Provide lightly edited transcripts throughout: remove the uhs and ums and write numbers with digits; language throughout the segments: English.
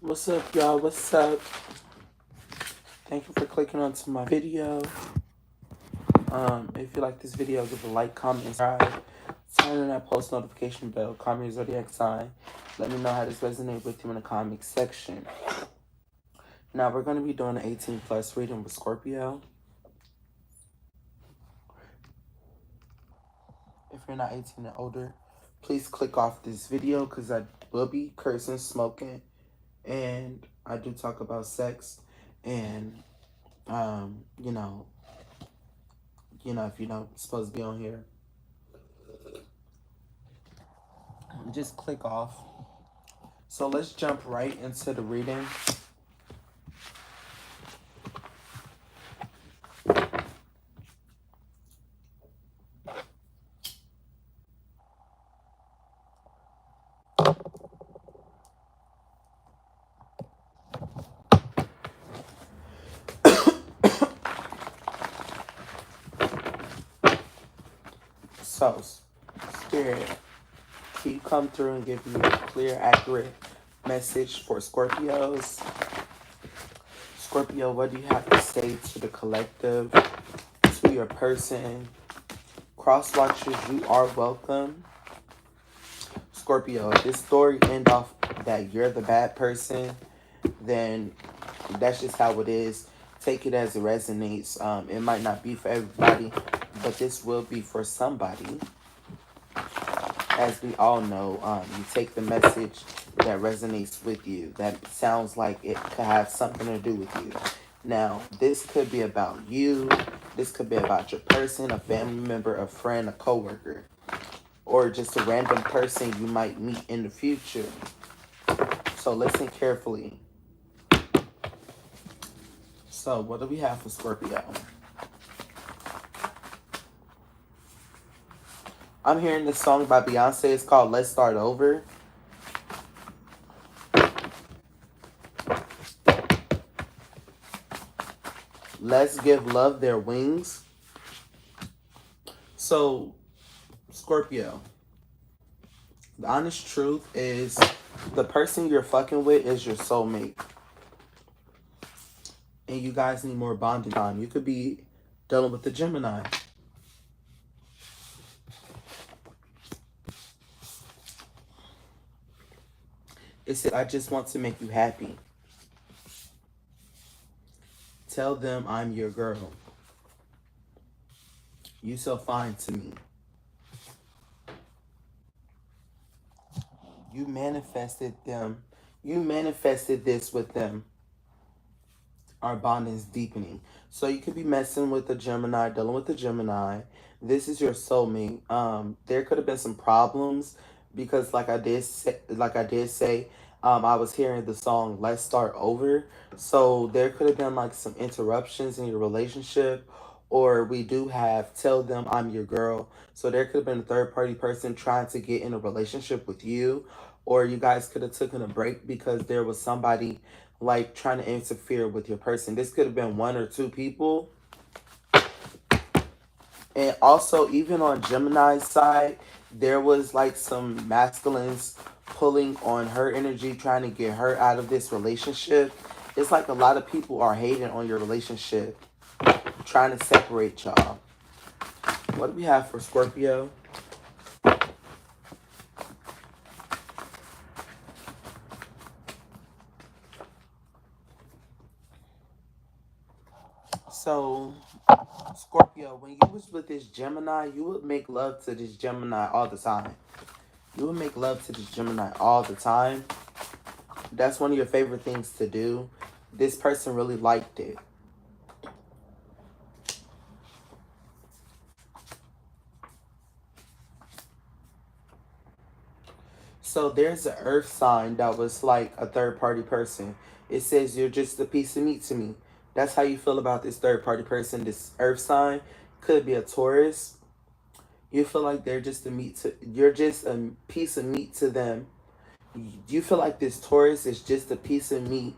What's up, y'all? What's up? Thank you for clicking onto my video. If you like this video, give a like, comment, and subscribe. Turn on that post notification bell. Comment your zodiac sign. Let me know how this resonates with you in the comment section. Now we're going to be doing an 18 plus reading with Scorpio. If you're not 18 and older, please click off this video because I will be cursing, smoking, and I do talk about sex and if you don't supposed to be on here, just click off. So let's jump right into the reading. So, Spirit, can you come through and give me a clear, accurate message for Scorpios? Scorpio, what do you have to say to the collective, to your person? Cross watchers, you are welcome. Scorpio, if this story end off that you're the bad person, then that's just how it is. Take it as it resonates. It might not be for everybody, but this will be for somebody. As we all know, you take the message that resonates with you, that sounds like it could have something to do with you. Now, this could be about you. This could be about your person, a family member, a friend, a coworker, or just a random person you might meet in the future. So listen carefully. So what do we have for Scorpio? I'm hearing this song by Beyonce. It's called Let's Start Over. Let's give love their wings. So, Scorpio, the honest truth is the person you're fucking with is your soulmate. And you guys need more bonding time. You could be dealing with the Gemini. It says, I just want to make you happy. Tell them I'm your girl. You so fine to me. You manifested them. You manifested this with them. Our bond is deepening. So you could be messing with a Gemini, dealing with a Gemini. This is your soulmate. There could have been some problems because, like I did say, I was hearing the song "Let's Start Over." So there could have been like some interruptions in your relationship, or we do have "Tell them I'm your girl." So there could have been a third party person trying to get in a relationship with you, or you guys could have taken a break because there was somebody like trying to interfere with your person. This could have been one or two people. And also, even on Gemini's side, there was like some masculines pulling on her energy, trying to get her out of this relationship. It's like a lot of people are hating on your relationship, trying to separate y'all. What do we have for Scorpio? So, Scorpio, when you was with this Gemini, you would make love to this Gemini all the time. You would make love to this Gemini all the time. That's one of your favorite things to do. This person really liked it. So there's an earth sign that was like a third party person. It says you're just a piece of meat to me. That's how you feel about this third party person. This earth sign could be a Taurus. You feel like they're just you're just a piece of meat to them. You feel like this Taurus is just a piece of meat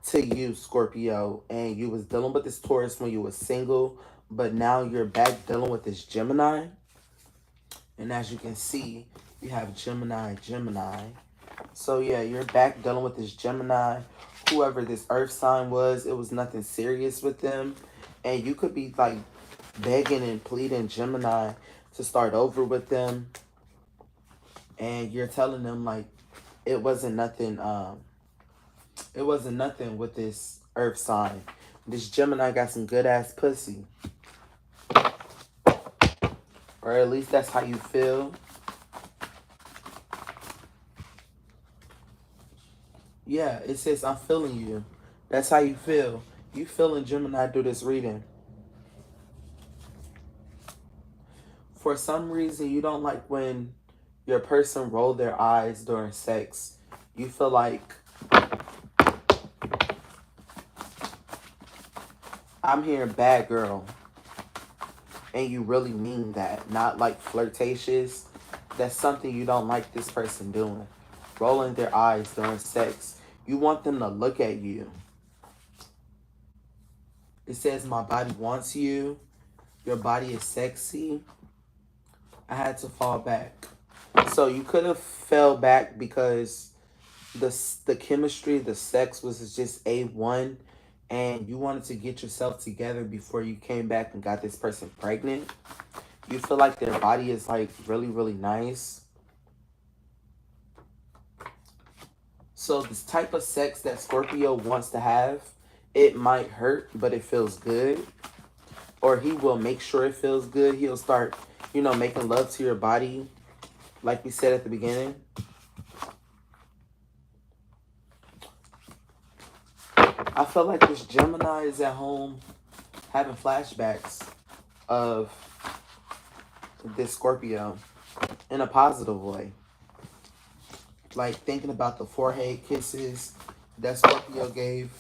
to you, Scorpio, and you was dealing with this Taurus when you were single, but now you're back dealing with this Gemini. And as you can see, you have Gemini, Gemini. So yeah, you're back dealing with this Gemini. Whoever this earth sign was, it was nothing serious with them. And you could be like begging and pleading Gemini to start over with them. And you're telling them like it wasn't nothing, it wasn't nothing with this earth sign. This Gemini got some good ass pussy. Or at least that's how you feel. Yeah, it says I'm feeling you. That's how you feel. You feeling Gemini do this reading. For some reason, you don't like when your person roll their eyes during sex. You feel like I'm hearing bad girl. And you really mean that. Not like flirtatious. That's something you don't like this person doing. Rolling their eyes during sex. You want them to look at you. It says my body wants you. Your body is sexy. I had to fall back. So you could have fell back because the chemistry, the sex was just A1, and you wanted to get yourself together before you came back and got this person pregnant. You feel like their body is like really, really nice. So this type of sex that Scorpio wants to have, it might hurt, but it feels good. Or he will make sure it feels good. He'll start, making love to your body, like we said at the beginning. I feel like this Gemini is at home having flashbacks of this Scorpio in a positive way. Like thinking about the forehead kisses that Scorpio gave.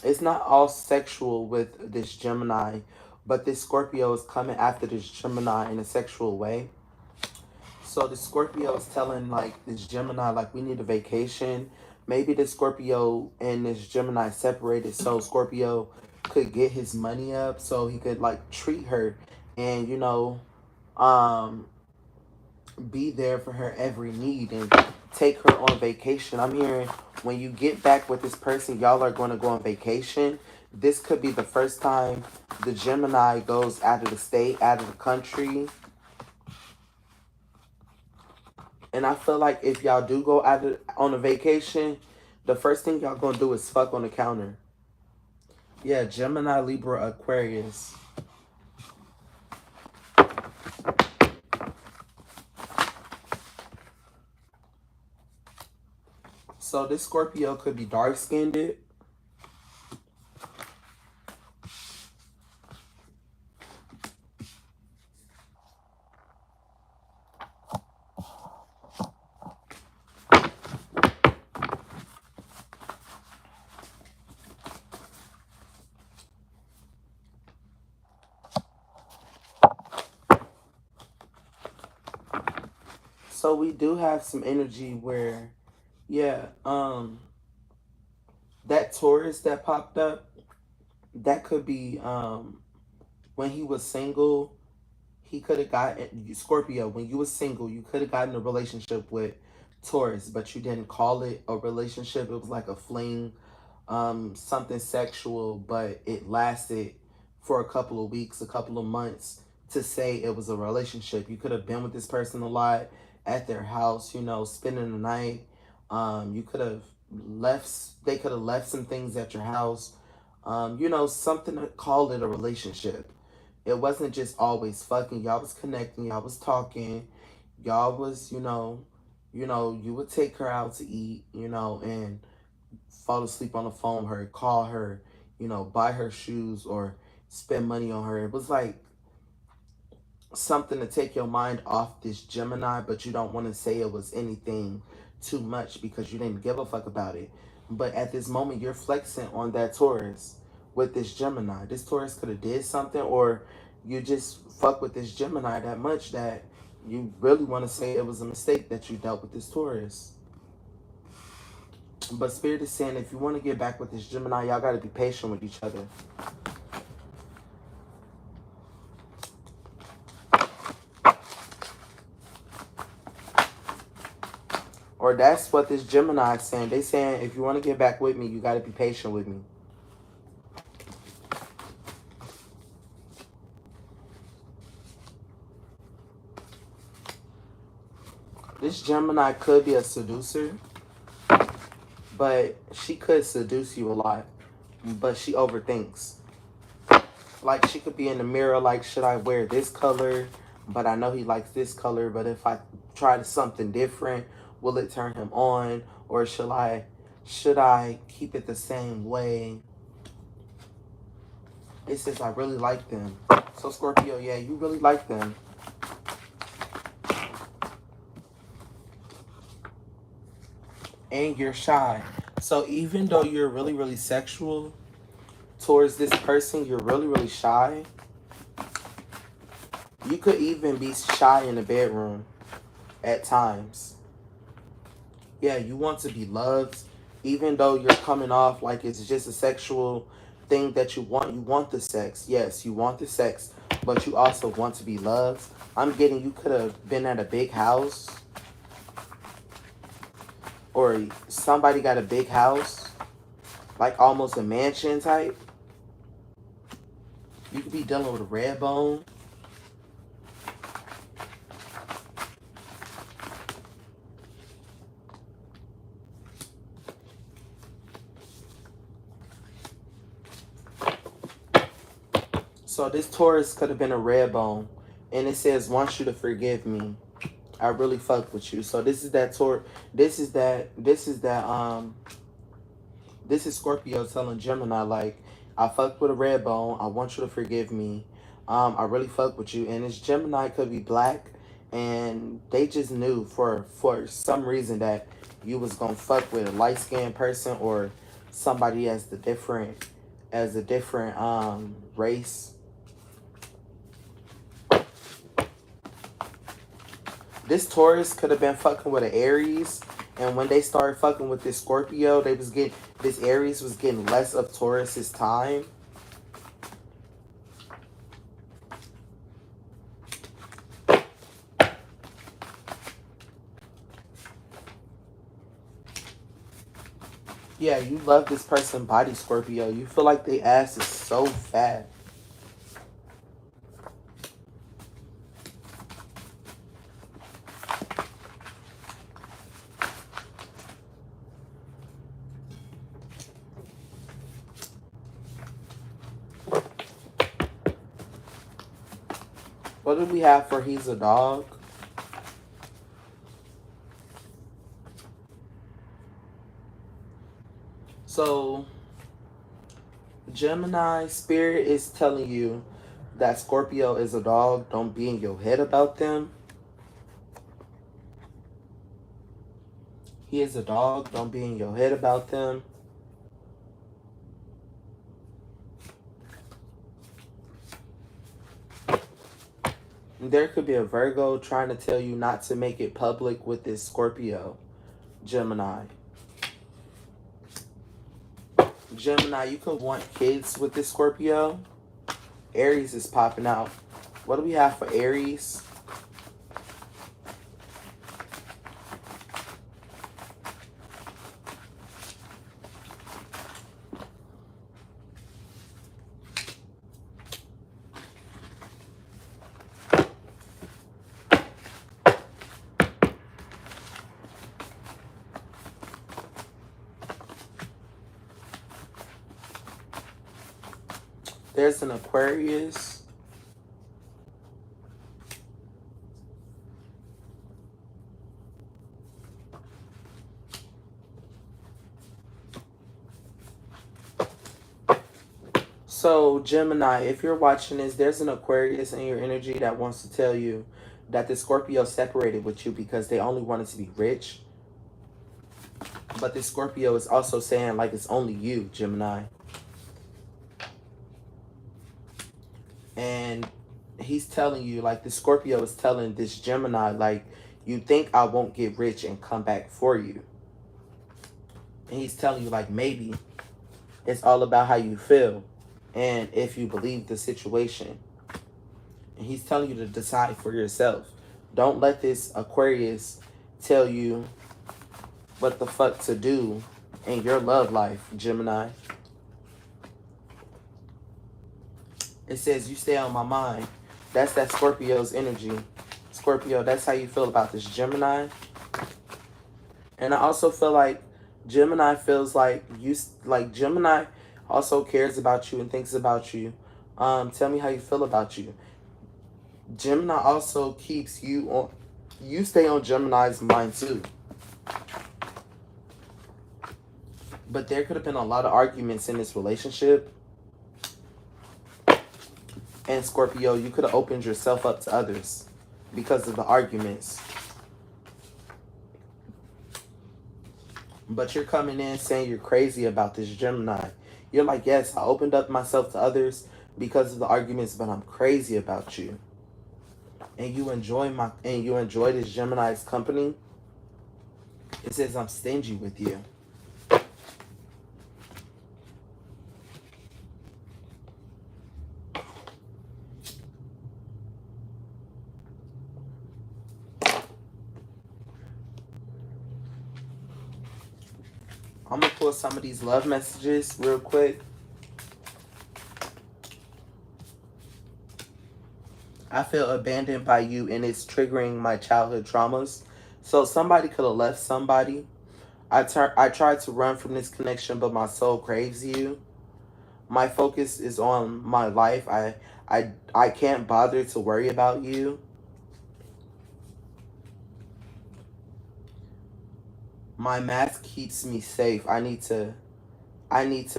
It's not all sexual with this Gemini, but this Scorpio is coming after this Gemini in a sexual way. So the Scorpio is telling like this Gemini, like, we need a vacation. Maybe the Scorpio and this Gemini separated so Scorpio could get his money up so he could like treat her and, be there for her every need and take her on vacation. I'm hearing when you get back with this person, y'all are going to go on vacation. This could be the first time the Gemini goes out of the state, out of the country. And I feel like if y'all do go out on a vacation, the first thing y'all gonna do is fuck on the counter. Yeah, Gemini, Libra, Aquarius. So this Scorpio could be dark-skinned. So we do have some energy where, yeah, that Taurus that popped up, that could be when he was single, he could have gotten Scorpio. When you were single, you could have gotten a relationship with Taurus, but you didn't call it a relationship. It was like a fling, something sexual, but it lasted for a couple of weeks, a couple of months to say it was a relationship. You could have been with this person a lot at their house, spending the night. You could have left. They could have left some things at your house. Something to call it a relationship. It wasn't just always fucking. Y'all was connecting. Y'all was talking. Y'all was, you would take her out to eat, and fall asleep on the phone with her, call her, buy her shoes or spend money on her. It was like something to take your mind off this Gemini, but you don't want to say it was anything too much because you didn't give a fuck about it. But at this moment, you're flexing on that Taurus with this Gemini. This Taurus could have did something, or you just fuck with this Gemini that much that you really want to say it was a mistake that you dealt with this Taurus. But Spirit is saying if you want to get back with this Gemini, y'all got to be patient with each other. Or that's what this Gemini is saying. They saying, if you want to get back with me, you got to be patient with me. This Gemini could be a seducer, but she could seduce you a lot, but she overthinks. Like, she could be in the mirror like, should I wear this color? But I know he likes this color, but if I try something different, will it turn him on? Or should I keep it the same way? It says I really like them. So Scorpio, yeah, you really like them. And you're shy. So even though you're really, really sexual towards this person, you're really, really shy. You could even be shy in the bedroom at times. Yeah, you want to be loved, even though you're coming off like it's just a sexual thing that you want. You want the sex. Yes, you want the sex, but you also want to be loved. I'm getting you could have been at a big house, or somebody got a big house, like almost a mansion type. You could be dealing with a red bone. So this Taurus could have been a red bone. And it says, wants you to forgive me. I really fuck with you. So this is that Taurus. This is Scorpio telling Gemini, like, I fucked with a red bone. I want you to forgive me. I really fuck with you. And this Gemini could be black. And they just knew for some reason that you was gonna fuck with a light-skinned person or somebody as a different race. This Taurus could have been fucking with an Aries, and when they started fucking with this Scorpio, this Aries was getting less of Taurus's time. Yeah, you love this person's body, Scorpio. You feel like their ass is so fat. What do we have for he's a dog? So, Gemini Spirit is telling you that Scorpio is a dog. Don't be in your head about them. He is a dog. Don't be in your head about them. There could be a Virgo trying to tell you not to make it public with this Scorpio, Gemini. Gemini, you could want kids with this Scorpio. Aries is popping out. What do we have for Aries? There's an Aquarius. So, Gemini, if you're watching this, there's an Aquarius in your energy that wants to tell you that the Scorpio separated with you because they only wanted to be rich. But this Scorpio is also saying, like, it's only you, Gemini. And he's telling you, like, the Scorpio is telling this Gemini, like, you think I won't get rich and come back for you. And he's telling you, like, maybe it's all about how you feel and if you believe the situation. And he's telling you to decide for yourself. Don't let this Aquarius tell you what the fuck to do in your love life, Gemini. It says you stay on my mind. That's that Scorpio's energy. Scorpio, that's how you feel about this Gemini. And I also feel like Gemini feels like Gemini also cares about you and thinks about you. Tell me how you feel about you. Gemini also keeps you on. You stay on Gemini's mind too. But there could have been a lot of arguments in this relationship. And Scorpio, you could have opened yourself up to others because of the arguments. But you're coming in saying you're crazy about this Gemini. You're like, yes, I opened up myself to others because of the arguments, but I'm crazy about you. And you enjoy this Gemini's company. It says I'm stingy with you. I'm going to pull some of these love messages real quick. I feel abandoned by you and it's triggering my childhood traumas. So somebody could have left somebody. I tried to run from this connection, but my soul craves you. My focus is on my life. I can't bother to worry about you. My mask keeps me safe. I need to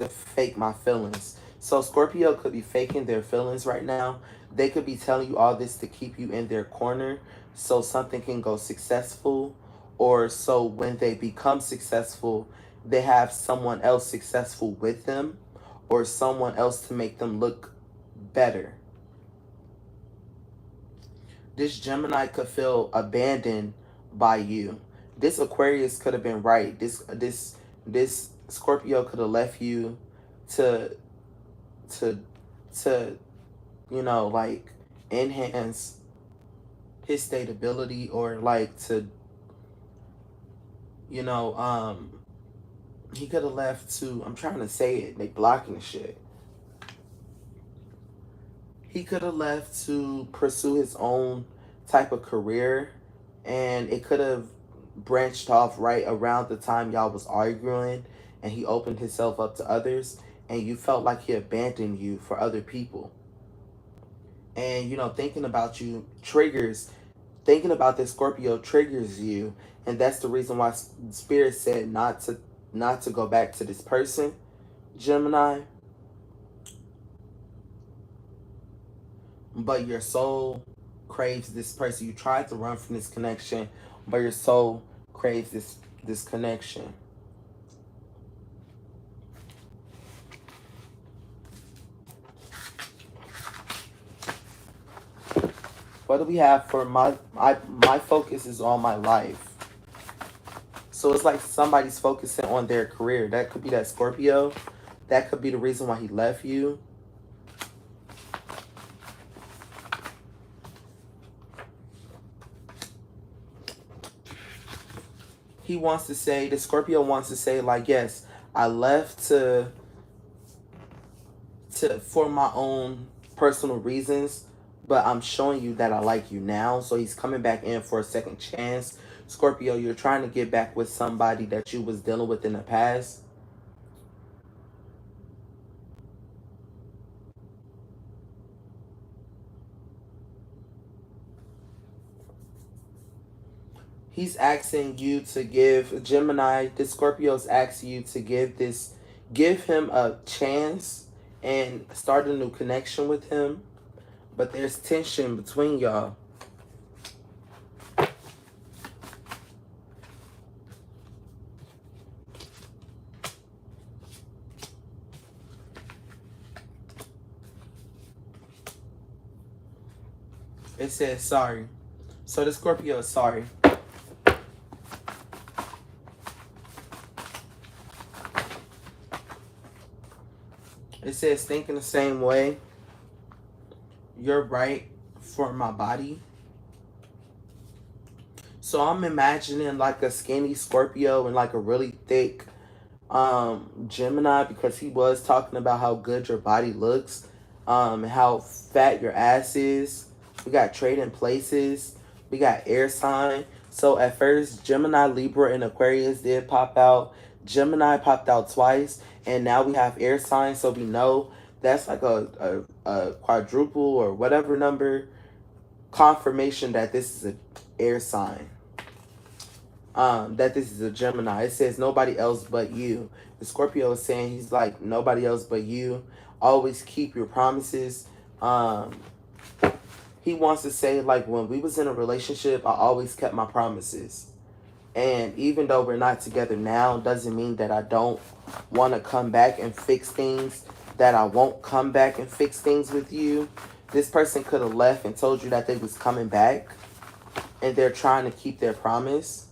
fake my feelings. So Scorpio could be faking their feelings right now. They could be telling you all this to keep you in their corner so something can go successful, or so when they become successful, they have someone else successful with them or someone else to make them look better. This Gemini could feel abandoned by you. This Aquarius could have been right. This Scorpio could have left you to like enhance his stability, or like to he could have left to, I'm trying to say it, they blocking shit. He could have left to pursue his own type of career, and it could have branched off right around the time y'all was arguing, and he opened himself up to others, and you felt like he abandoned you for other people. And thinking about you triggers, thinking about this Scorpio triggers you, and that's the reason why Spirit said not to go back to this person, Gemini. But your soul craves this person. You tried to run from this connection, but your soul craves this connection. What do we have for my focus is on my life. So it's like somebody's focusing on their career. That could be that Scorpio. That could be the reason why he left you. He wants to say, the Scorpio wants to say, like, yes, I left for my own personal reasons, but I'm showing you that I like you now. So he's coming back in for a second chance. Scorpio, you're trying to get back with somebody that you was dealing with in the past. He's asking you to give, Gemini, this Scorpio's asking you to give him a chance and start a new connection with him. But there's tension between y'all. It says sorry. So the Scorpio is sorry. It says thinking the same way. You're right for my body. So I'm imagining like a skinny Scorpio and like a really thick Gemini, because he was talking about how good your body looks, how fat your ass is. We got trading places. We got air sign. So at first, Gemini, Libra, and Aquarius did pop out. Gemini popped out twice, and now we have air sign. So we know that's like a quadruple or whatever number confirmation that this is an air sign. That this is a Gemini. It says nobody else but you. The Scorpio is saying he's like nobody else but you. Always keep your promises. He wants to say like when we was in a relationship, I always kept my promises. And even though we're not together now, doesn't mean that I don't want to come back and fix things, that I won't come back and fix things with you. This person could have left and told you that they was coming back, and they're trying to keep their promise.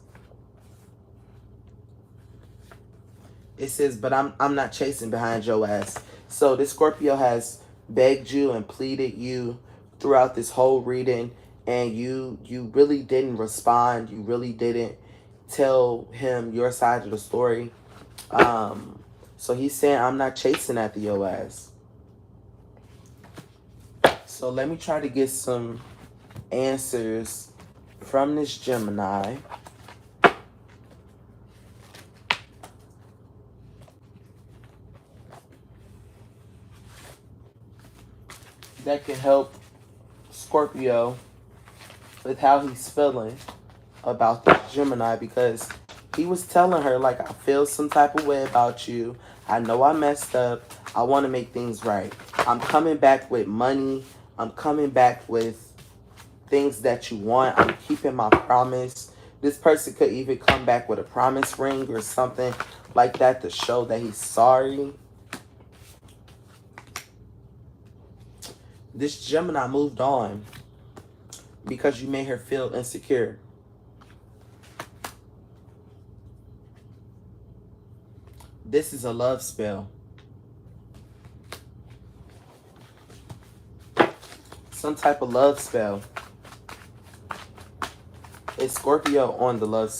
It says, but I'm not chasing behind your ass. So this Scorpio has begged you and pleaded you throughout this whole reading, and you really didn't respond. You really didn't tell him your side of the story. So he's saying, I'm not chasing after your ass. So let me try to get some answers from this Gemini. That can help Scorpio with how he's feeling about this Gemini, because he was telling her, like, I feel some type of way about you. I know I messed up. I want to make things right. I'm coming back with money. I'm coming back with things that you want. I'm keeping my promise. This person could even come back with a promise ring or something like that to show that he's sorry. This Gemini moved on because you made her feel insecure. This is a love spell. Some type of love spell. It's Scorpio on the love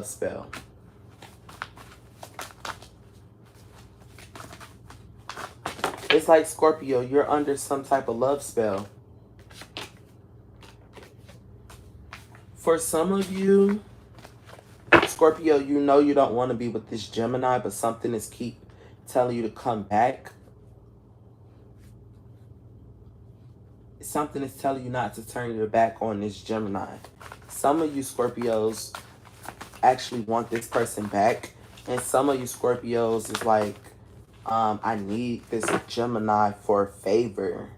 spell. It's like, Scorpio, you're under some type of love spell. For some of you, Scorpio, you know you don't want to be with this Gemini, but something is keep telling you to come back. Something is telling you not to turn your back on this Gemini. Some of you Scorpios actually want this person back, and some of you Scorpios is like, I need this Gemini for a favor.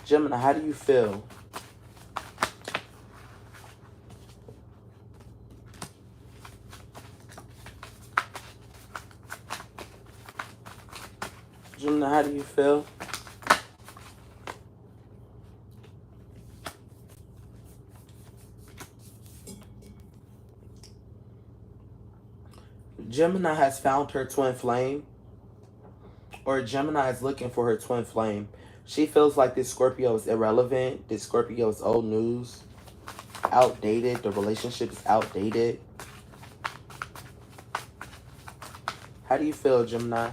Gemini, how do you feel? Gemini, how do you feel? Gemini has found her twin flame, or Gemini is looking for her twin flame. She feels like this Scorpio is irrelevant. This Scorpio is old news, outdated. The relationship is outdated. How do you feel, Gemini?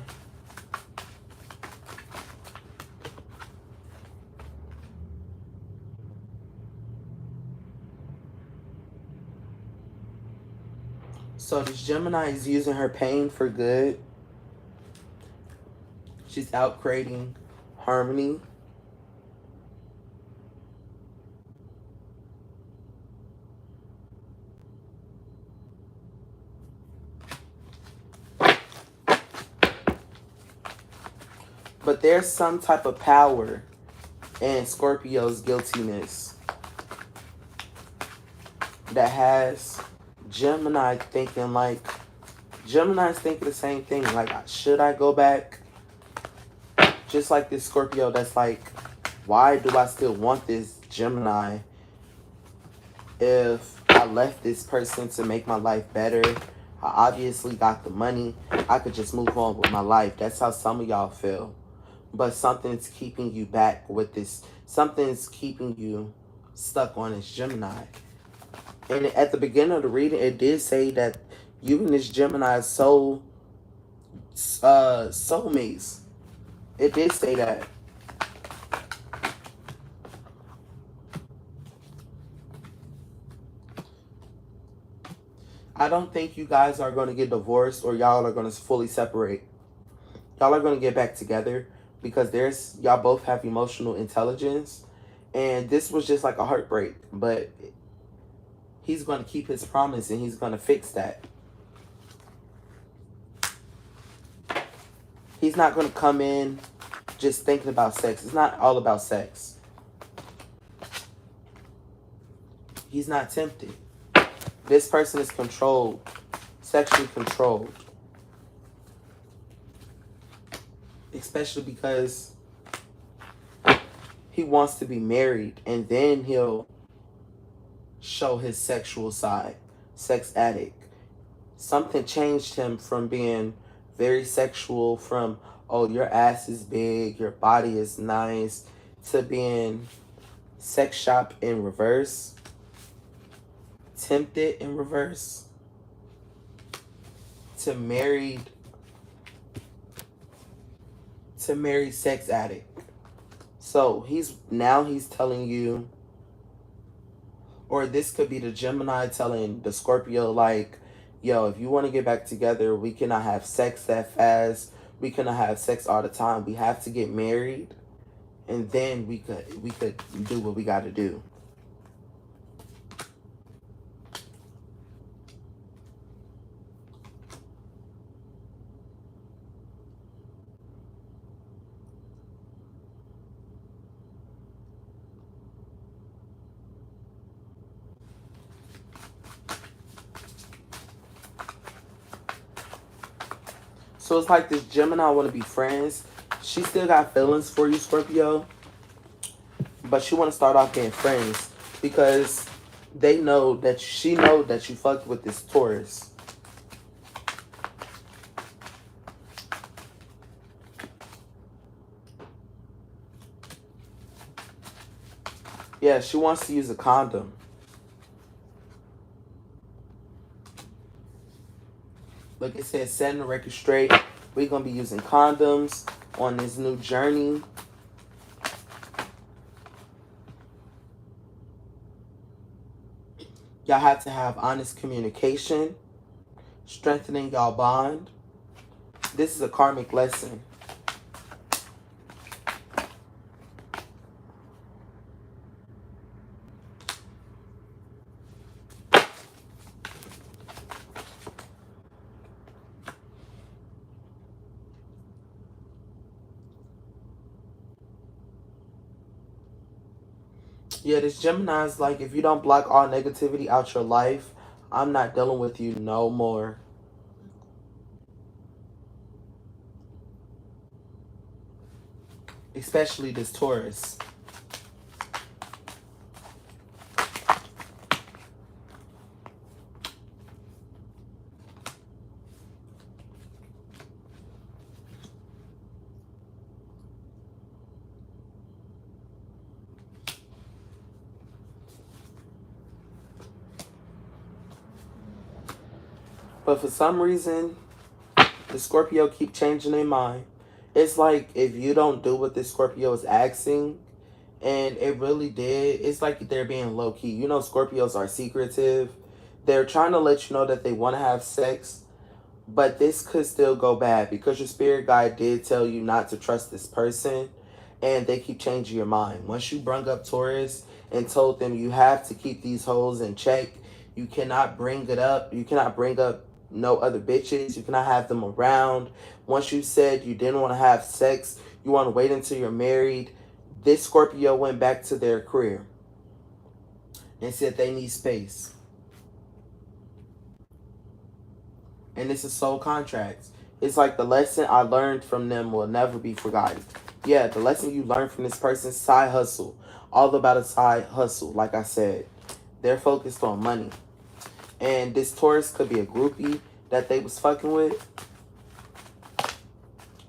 So this Gemini is using her pain for good. She's out creating harmony. But there's some type of power in Scorpio's guiltiness that has Gemini thinking like, Gemini's thinking the same thing. Like, should I go back? Just like this Scorpio that's like, why do I still want this Gemini if I left this person to make my life better? I obviously got the money. I could just move on with my life. That's how some of y'all feel. But something's keeping you back with this. Something's keeping you stuck on this Gemini. And at the beginning of the reading, it did say that you and this Gemini soulmates. It did say that. I don't think you guys are going to get divorced or y'all are going to fully separate. Y'all are going to get back together because y'all both have emotional intelligence. And this was just like a heartbreak. But he's going to keep his promise and he's going to fix that. He's not going to come in just thinking about sex. It's not all about sex. He's not tempted. This person is controlled, sexually controlled. Especially because he wants to be married and then he'll show his sexual side. Sex addict. Something changed him from being very sexual, from, oh, your ass is big, your body is nice, to being sex shop in reverse. Tempted in reverse, to married sex addict. So he's telling you, or this could be the Gemini telling the Scorpio, like, yo, if you want to get back together, we cannot have sex that fast. We cannot have sex all the time. We have to get married, and then we could do what we got to do. So it's like this Gemini want to be friends. She still got feelings for you, Scorpio. But she want to start off being friends. Because she know that you fucked with this Taurus. Yeah, she wants to use a condom. Like it says, setting the record straight. We're going to be using condoms on this new journey. Y'all have to have honest communication, strengthening y'all bond. This is a karmic lesson. Yeah, this Gemini's like, if you don't block all negativity out your life, I'm not dealing with you no more. Especially this Taurus. But for some reason, the Scorpio keep changing their mind. It's like if you don't do what the Scorpio is asking, and it really did, it's like they're being low-key. You know, Scorpios are secretive. They're trying to let you know that they want to have sex, but this could still go bad because your spirit guide did tell you not to trust this person, and they keep changing your mind. Once you brung up Taurus and told them you have to keep these hoes in check, you cannot bring it up. You cannot bring up no other bitches. You cannot have them around. Once you said you didn't want to have sex, you want to wait until you're married, this Scorpio went back to their career and said they need space. And it's a soul contract. It's like the lesson I learned from them will never be forgotten. Yeah, the lesson you learned from this person's side hustle. All about a side hustle, like I said. They're focused on money. And this Taurus could be a groupie that they was fucking with.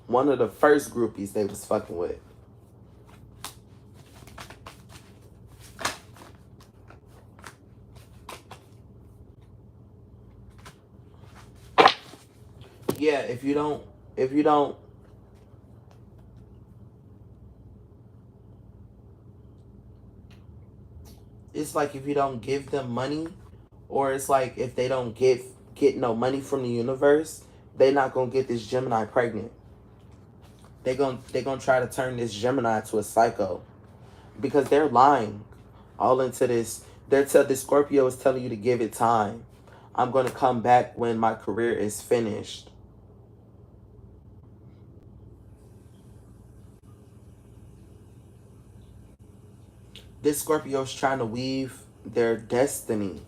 One of the first groupies they was fucking with. Yeah, if you don't, it's like if you don't give them money, or it's like if they don't get no money from the universe, they not gonna get this Gemini pregnant. They gonna try to turn this Gemini to a psycho because they're lying all into this. This Scorpio is telling you to give it time. I'm gonna come back when my career is finished. This Scorpio is trying to weave their destiny.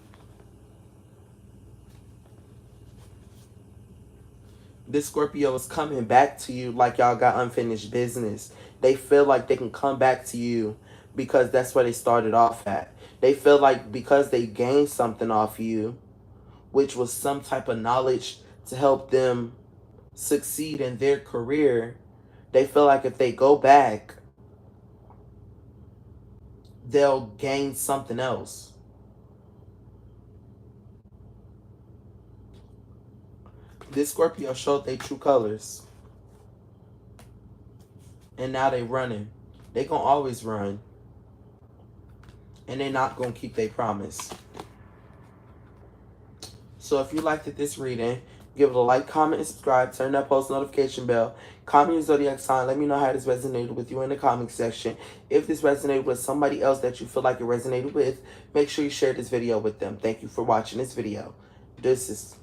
This Scorpio is coming back to you like y'all got unfinished business. They feel like they can come back to you because that's where they started off at. They feel like because they gained something off you, which was some type of knowledge to help them succeed in their career, they feel like if they go back, they'll gain something else. This Scorpio showed their true colors, and now they running. They gonna always run, and they not gonna keep their promise. So if you liked this reading, give it a like, comment, and subscribe. Turn that post notification bell. Comment your zodiac sign. Let me know how this resonated with you in the comment section. If this resonated with somebody else that you feel like it resonated with, make sure you share this video with them. Thank you for watching this video. This is